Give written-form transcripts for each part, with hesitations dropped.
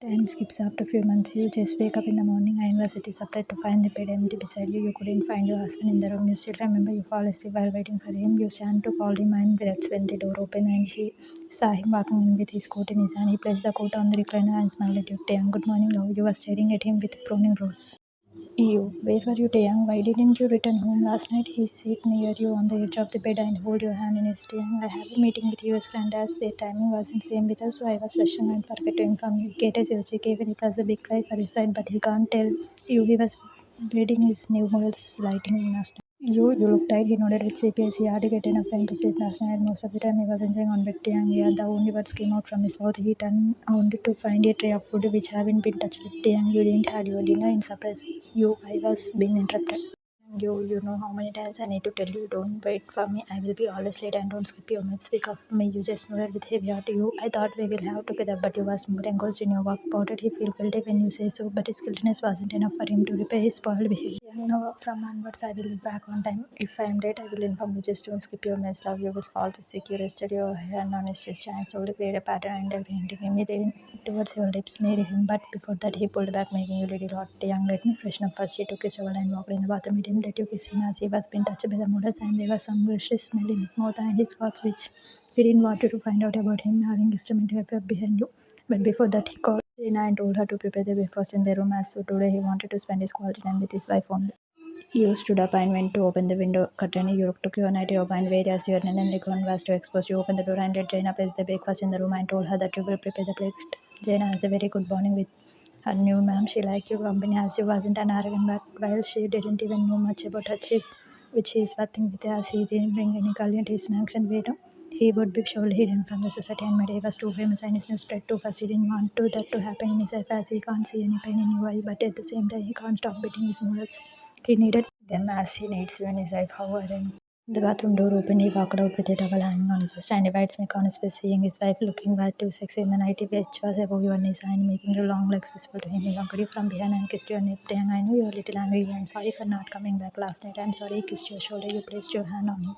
Time skips after a few months. You just wake up in the morning and was it is surprised to find the bed empty beside you. You couldn't find your husband in the room. You still remember you fall asleep while waiting for him. You stand to call him and that's when the door opened and she saw him walking in with his coat in his hand. He placed the coat on the recliner and smiled at you. Taehyung, good morning, love. You were staring at him with frowning brows. You, where were you, Taehyung? Why didn't you return home last night? He sat near you on the edge of the bed and hold your hand in his. Taehyung, I have a meeting with US granddad. The timing wasn't same with us, so I was rushing and forgot to inform you. He gave jk even it was a big cry for his side, but he can't tell you he was reading his new model's lighting last night. You looked tired. He nodded with CPS. He hardly get enough time to sleep last night. Most of the time he was enjoying on bed. Taehyung, yeah, the only words came out from his mouth. He turned only to find a tray of food which haven't been touched. Taehyung, you didn't have your dinner in surprise. You, I was being interrupted. You know how many times I need to tell you, don't wait for me. I will be always late and don't skip your meals. Speak of me. You just nodded with heavy heart. You, I thought we will have together, but you was more engrossed in your work. How did he feel guilty when you say so? But his guiltiness wasn't enough for him to repair his spoiled behavior. Now, from onwards, I will be back on time. If I am late, I will inform you. Just don't skip your meals, love. You will fall sick. You rested your hand on his chest and slowly create a pattern and hinting immediately towards your lips near him. But before that, he pulled back, making you little hot. Taehyung, let me freshen up first. She took his shovel and walked in the bathroom. He didn't let you kiss him as he was being touched by the models, and there was some delicious smell in his mouth and his clothes, which he didn't want you to find out about him having instrumental behind you. But before that, he called Rina and told her to prepare the breakfast in their room, as so today he wanted to spend his quality time with his wife only. You stood up and went to open the window curtain. You took your nightie off and whereas your linen apron was too exposed, you opened the door and let Jaina place the breakfast in the room and told her that you will prepare the plate. Jaina has a very good bonding with her new ma'am. She liked your company as you wasn't an arrogant, but while she didn't even know much about her chief, which he is working with, as he didn't bring any client, his sanction way. He would be surely hidden from the society and he was too famous and his news spread too fast. He didn't want to that to happen in his life as he can't see any pain in your eye, but at the same time he can't stop beating his models. He needed them as he needs you in his life, however. The bathroom door opened. He walked out with a towel hanging on his wrist and a white smirk on his face, seeing his wife looking way too sexy in the nightie which was above your knees and making your long legs visible to him. He hugged you from behind and kissed your neck. Taehyung, I know you're a little angry. I'm sorry for not coming back last night. I'm sorry. He kissed your shoulder. You placed your hand on him.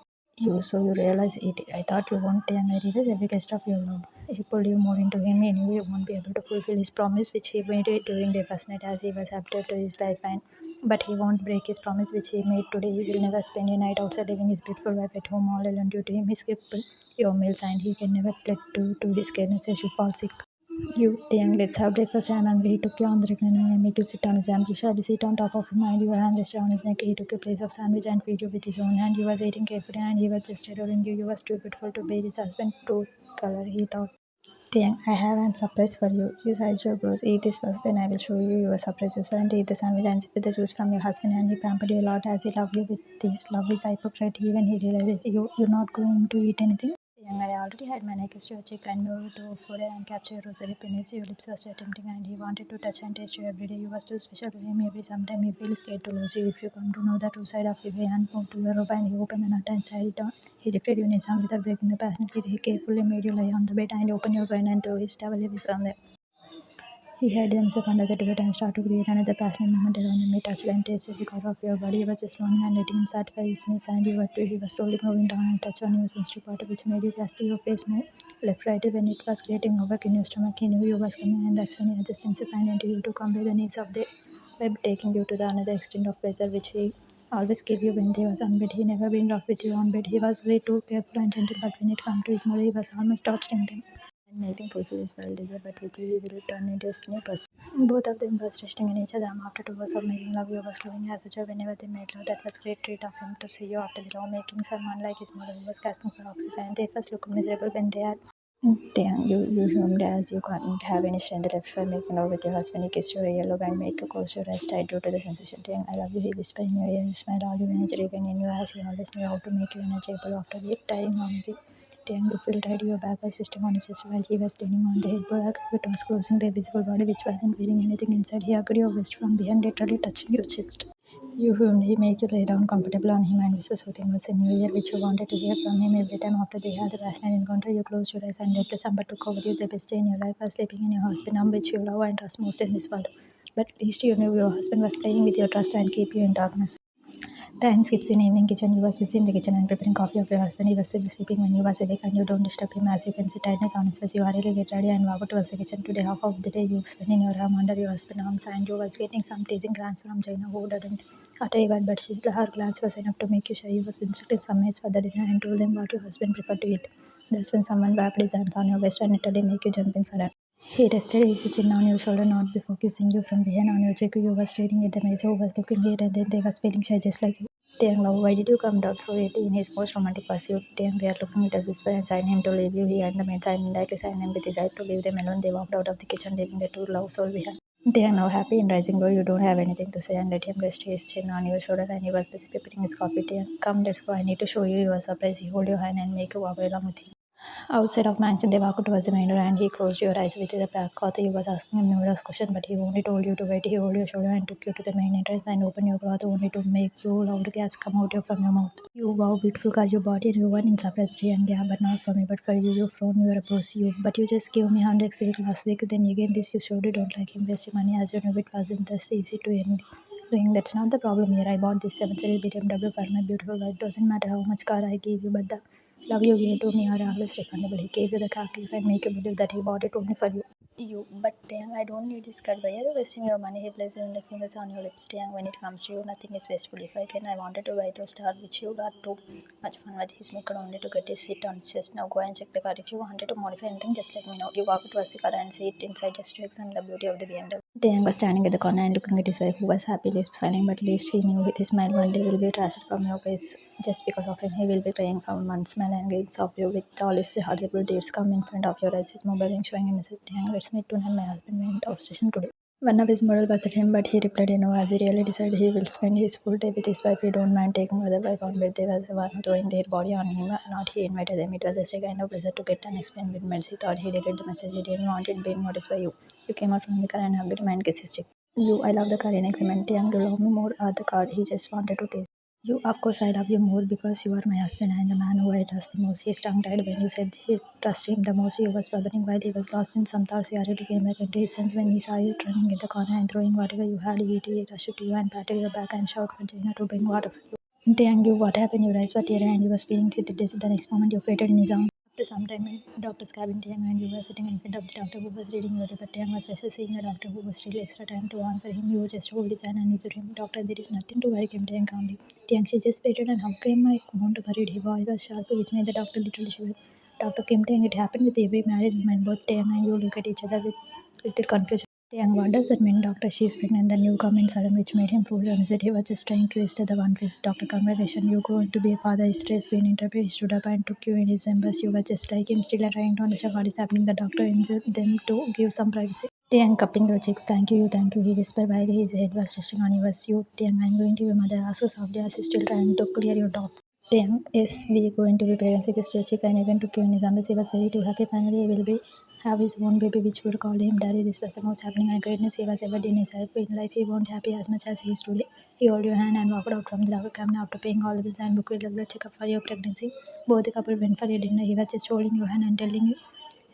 So you realize it. I thought you won't, and I realize every guest of your love. He pulled you more into him. He knew you won't be able to fulfill his promise, which he made during the first night, as he was adapted to his life. And but he won't break his promise, which he made today. He will never spend a night outside, leaving his beautiful wife at home all alone due to him. He skipped your meals, and he can never let to his carelessness as you fall sick. You, the young, let's have breakfast. I'm hungry. He took you on the recliner and made you sit on his arm. You shall sit on top of him and your hand rested on his neck. He took a place of sandwich and feed you with his own hand. You was eating carefully and he was just adoring you. You was too beautiful to bear his husband to color, he thought. Taehyung, I have a surprise for you. You raised your brows. Eat this first, then I will show you your surprise. You sat eat the sandwich and sip the juice from your husband, and he pampered you a lot as he loved you with his love is hypocrite. Even he realized it. You're not going to eat anything. Young, I already had my neck kissed your cheek and moved to food and capture your rosary penis. Your lips were still tempting and he wanted to touch and taste you every day. You was too special to him. Every sometime he feels scared to lose you. If you come to know the true side of your hand, moved to your robe and he opened the nut and sat it down. He lifted you in his arm without breaking the passionate kid. He carefully made you lie on the bed and opened your groin and threw his towel away from there. He hid himself under the dirt and started to create another passionate moment around him. He touched and tasted the color of your body. He was just moaning and letting him satisfy his needs, and you were too. He was slowly moving down and touched on your sensitive part, which made you gasp. Your face moved left right when it was creating havoc in your stomach. He knew you was coming, and that's when he adjusted himself and into you to convey the needs of the web, taking you to the another extent of pleasure, which he always gave you when he was on bed. He never been rough with you on bed. He was way too careful and gentle, but when it came to his mood, he was almost torturing them. And nothing fulfill his wild desire, but with you he will turn into a new person. Both of them was resting in each other. After 2 hours of making love, you was glowing as a joy whenever they made love. That was great treat of him to see you after the love making. Someone like his mother who was gasping for oxygen. They first looked miserable when they had. Damn, you hummed as you couldn't have any strength left for making love with your husband. He kissed your yellow and made you close your eyes tight due to the sensation. Damn, I love you. He whispered in your ear. You smiled all your energy again in you as he always knew how to make you energetic after the tiring long day. Damn, you feel tired. Your back was resting on his chest while he was leaning on the headboard. It was closing their visible body, which wasn't wearing anything inside. He hugged your waist from behind, literally touching your chest. You whom he make you lay down comfortable on him and whisper soothing words in your ear, which you wanted to hear from him every time after they had the passionate encounter. You closed your eyes and let the slumber took over you. The best day in your life was sleeping in your husband, which you love and trust most in this world. But at least you knew your husband was playing with your trust and keep you in darkness. Time skips in evening kitchen. You was busy in the kitchen and preparing coffee of your husband. He was still sleeping when you was awake and you don't disturb him. As you can see, tiredness on his face. You hurriedly get ready and walk towards the kitchen. Today, half of the day you spend in your arm under your husband's arms and you was getting some teasing glance from Jaina who didn't utter a word, but her glance was enough to make you shy. You was instructed some maids for the dinner and told them what your husband preferred to eat. That's when someone wrapped his hands on your waist and literally make you jumping sudden. He rested his chin on your shoulder, not before kissing you from behind on your cheek. You were staring at the maid who was looking here and then they was feeling shy just like you. Taehyung, love, why did you come down so early in his most romantic pursuit? Taehyung, they are looking with us whisper and signed him to leave you. He and the maid signed indirectly signed him with his eye to leave them alone. They walked out of the kitchen, leaving the two love soul behind. Taehyung, now happy in rising glow, you don't have anything to say and let him rest his chin on your shoulder and he was busy preparing his coffee. Taehyung, come, let's go. I need to show you your surprise. He hold your hand and make you walk along with him. Outside of mansion, they walked towards the main door and he closed your eyes with the black cloth. He was asking him numerous questions, but he only told you to wait. He held your shoulder and took you to the main entrance and opened your cloth only to make you loud gasps come out from your mouth. You wow, beautiful girl, you bought a new one in surprise and yeah, but not for me, but for you. You frown, you repose you. But you just gave me 100 civic last week. Then again, this you showed you don't like him, waste your money as you know it wasn't thus easy to end. Doing that's not the problem here. I bought this 7 Series BMW for my beautiful wife. Doesn't matter how much car I gave you, but the love you gave to me are always refundable. He gave you the car keys and make you believe that he bought it only for you. But Taehyung, I don't need this card. Why are you wasting your money? He places the fingers on your lips. Taehyung, when it comes to you, nothing is wasteful. If I can, I wanted to buy those stars which you got too much fun with his maker only to get his seat on his chest. Now go and check the car. If you wanted to modify anything, just let me know. You walk towards the car and see it inside just to examine the beauty of the BMW. Taehyung was standing at the corner and looking at his wife, who was happily smiling, but at least he knew with his smile one day will be trashed from your face. Just because of him, he will be crying from one smile and gains of you with all his horrible deeds come in front of your eyes. His mobile ring showing him message, Taehyung, let's meet tonight. My husband went out station today. One of his model buzzed him, but he replied no, as he really decided he will spend his full day with his wife. He don't mind taking other wife on bed. They was the one throwing their body on him, not he invited them. It was just a kind of pleasure to get an explain with Mercy. Thought he deleted the message. He didn't want it being noticed by you. You came out from the car and hugged him and kissed his cheek. You, I love the car in excellent. Young, you love me more at the car. He just wanted to taste. You, of course, I love you more because you are my husband and the man who I trust the most. His tongue tied when you said he trusted him the most. You was bubbling while he was lost in some thoughts. He hurriedly came back into his sense when he saw you turning in the corner and throwing whatever you had. He rushed to you and patted your back and shouted for Jaina to bring water for you. Thank you. What happened? Your eyes were teary and you were being seated. The next moment, you faded in his arms. After some time in doctor's cabin, Taehyung and you were sitting in front of the doctor who was reading your report. Taehyung was restless, seeing the doctor who was still extra time to answer him. You just hold his hand and answered him. Doctor, there is nothing to worry, came Taehyung calmly. Taehyung, she just waited and how came I won't worried? His voice was sharp, which made the doctor literally shiver. Doctor Kim Taehyung, it happened with every marriage woman. Both Taehyung and you look at each other with little confusion. Taehyung, what does that mean, doctor? She is pregnant. The new comment sudden which made him fool and said he was just trying to register the one face. Doctor, congratulations, you're going to be a father. His stress being interviewed. He stood up and took you in his embrace. You were just like him, still trying to understand what is happening. The doctor instructed them to give some privacy. Taehyung, cupping your cheeks. Thank you, he whispered while his head was resting on yours. You, Taehyung, I'm going to be a mother. Ask her softly as you still trying to clear your doubts. Taehyung, yes, we are going to be parents. He kissed your cheek and even took you in his arms. He was very too happy. Finally, he will be have his own baby, which would call him daddy. This was the most happening and great news he was ever did in his life. In life, he won't happy as much as he is today. He held your hand and walked out from the locker cabin after paying all the bills and booked a regular checkup for your pregnancy. Both the couple went for a dinner. He was just holding your hand and telling you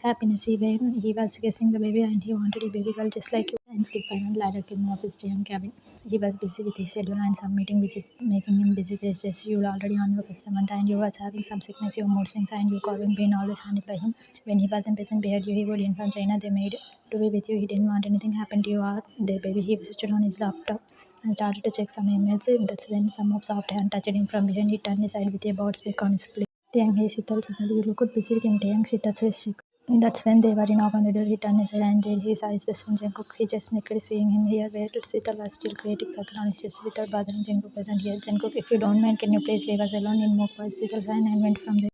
happiness. He was guessing the baby and he wanted a baby girl just like you. And skip final ladder came off his young cabin. He was busy with his schedule and some meeting which is making him busy. There's just you already on your fifth month and you was having some sickness, your mood swings and you calling being always handled by him. When he wasn't present behind you, he would inform China they made to be with you. He didn't want anything happen to you or their baby. He switched on his laptop and started to check some emails. That's when some of soft hand touched him from behind. He turned aside with a board speak on his plate. Taehyung, hey Shital, you looked busy. Came Taehyung, she touched his cheek. That's when they were in knock on the door. He turned aside and there he saw his best friend Jungkook. He just made seeing him here where Sweetal was still creating circle on his chest without bothering Jungkook wasn't here. Jungkook, if you don't mind, can you please leave us alone in mock voice? Sweetal sighed and went from there.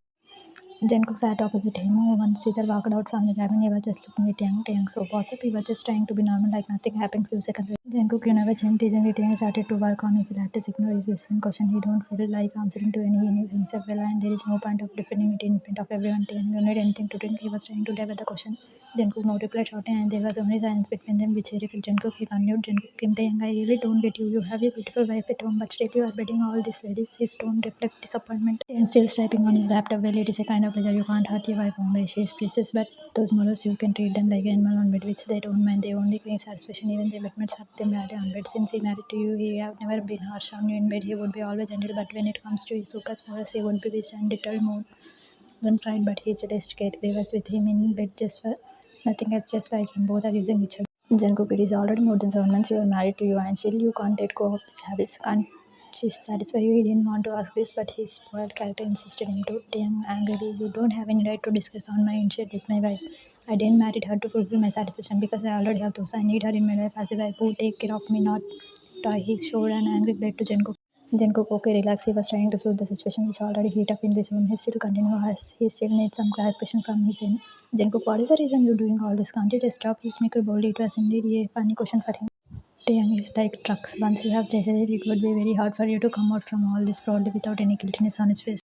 Jungkook sat opposite him. Once Sweetal walked out from the cabin, he was just looking at Taehyung. So what's up? He was just trying to be normal like nothing happened few seconds. Jungkook, you never changed. Teasingly, Taehyung started to work on his latest ignore his best friend question. He don't feel like answering to any. He knew himself well and there is no point of defending it in front of everyone. Taehyung, you need anything to drink? He was trying to divert the question. Jungkook no replied shouting and there was only silence between them which irritated Jungkook. He continued, Jungkook, Kim Taehyung, I really don't get you. You have a beautiful wife at home but still you are bedding all these ladies. His tone reflect disappointment. Taehyung still typing on his laptop. Well, it is a kind of pleasure. You can't hurt your wife only. She is precious but those models you can treat them like animal on bed which they don't mind. They only create satisfaction even their bedmates hurt them. them badly on bed. Since he married to you, he have never been harsh on you in bed. He would be always gentle, but when it comes to Isuka's morals, he would be vicious and determined more than pride. But he just get they was with him in bed just for nothing. It's just like him. Both are using each other. Jungkook, it is already more than 7 months you are married to you, and still you can't let go of this habits. Can't she satisfy you? He didn't want to ask this, but his spoiled character insisted him to. Taehyung angrily, you don't have any right to discuss on my initiate with my wife. I didn't marry her to fulfill my satisfaction because I already have those. I need her in my life as a wife who take care of me, not toy. He showed an angry blade to Jungkook. Jungkook, okay, relax. He was trying to soothe the situation which already heat up in this room. He still continue as he still needs some clarification from his end. Jungkook, what is the reason you're doing all this? Can't you just stop? He smirked boldly. It was indeed a funny question for him. Taehyung is like trucks. Once you have tasted it, it would be very hard for you to come out from all this proudly without any guiltiness on his face.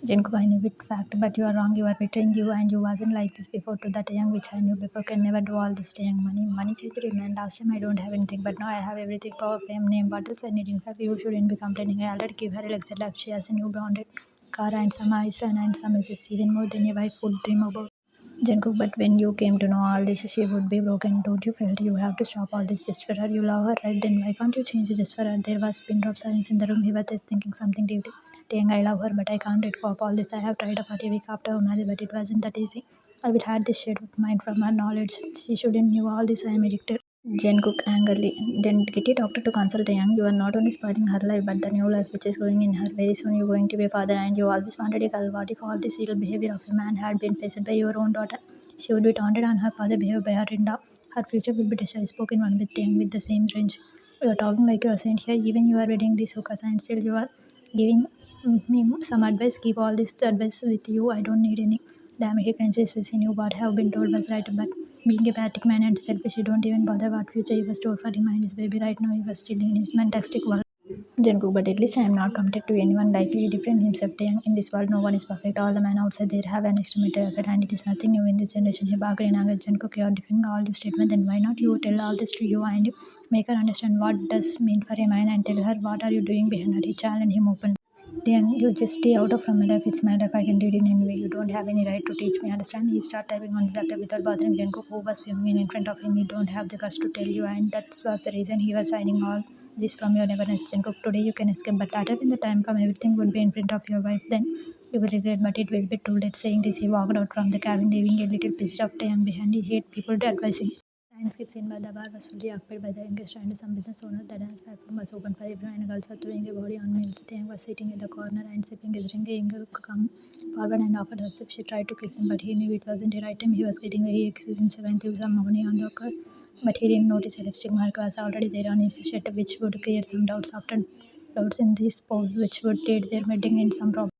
Jungkook, I knew it fact, but you are wrong. You are betraying you, and you wasn't like this before. To that Taehyung, which I knew before, can never do all this. Taehyung, money changed you, man. Last time I don't have anything, but now I have everything. Power, fame, name. What else I need? In fact, you shouldn't be complaining. I already give her a luxury life. She has a new branded car and some eyes and some assets, even more than a wife would dream about. Jungkook, but when you came to know all this, she would be broken. Don't you feel you have to stop all this just for her? You love her, right? Then why can't you change it just for her? There was pin drop silence in the room. He was just thinking something deeply. Saying, I love her, but I can't let go of all this. I have tried for a week after our marriage, but it wasn't that easy. I will hide this shade of mind from her knowledge. She shouldn't knew all this. I am addicted. Jungkook angrily, then get a doctor to consult Taehyung. You are not only spoiling her life, but the new life which is growing in her. Very soon you are going to be a father, and you always wanted a girl. What if all this evil behavior of a man had been faced by your own daughter? She would be taunted and her father behaved by her in law. Her future will be destroyed. Spoken one with Taehyung with the same range. You are talking like you are saying here. Even you are reading this hookahs and still you are giving me some advice. Keep all this advice with you. I don't need any. Damn, he clenches his you what have been told was right, but being a pathetic man and selfish, you don't even bother what future he was told for him and his baby right now. He was still in his fantastic world. Jungkook, but at least I am not committed to anyone likely different himself. Taehyung, in this world, no one is perfect. All the men outside there have an extremity effort, and it is nothing new in this generation. He barked in anger. Jungkook, you are defending all your statement. Then why not you tell all this to you and make her understand what does mean for a man and tell her what are you doing behind her? He challenged him openly. Then you just stay out of from my life. It's my life. I can do it in any way. You don't have any right to teach me. Understand? He started typing on his laptop without bothering Jungkook, who was filming in front of him. You don't have the guts to tell you, and that was the reason he was signing all this from your neverness. Jungkook, today you can escape, but later when the time comes, everything would be in front of your wife. Then you will regret, but it will be too late. Saying this, he walked out from the cabin, leaving a little piece of Taehyung behind. He hate people to advise him. Time skips in, but the bar was fully occupied by the youngest and some business owners. The dance platform was open for everyone, and girls were throwing their body on males. Taehyung was sitting in the corner and sipping his drink. Jungkook come forward and offered her sip. She tried to kiss him, but he knew it wasn't the right time. He was getting the he excused himself and threw some money on the car. But he didn't notice a lipstick mark was already there on his shirt, which would clear some doubts after doubts in this pose, which would lead their wedding in some problem.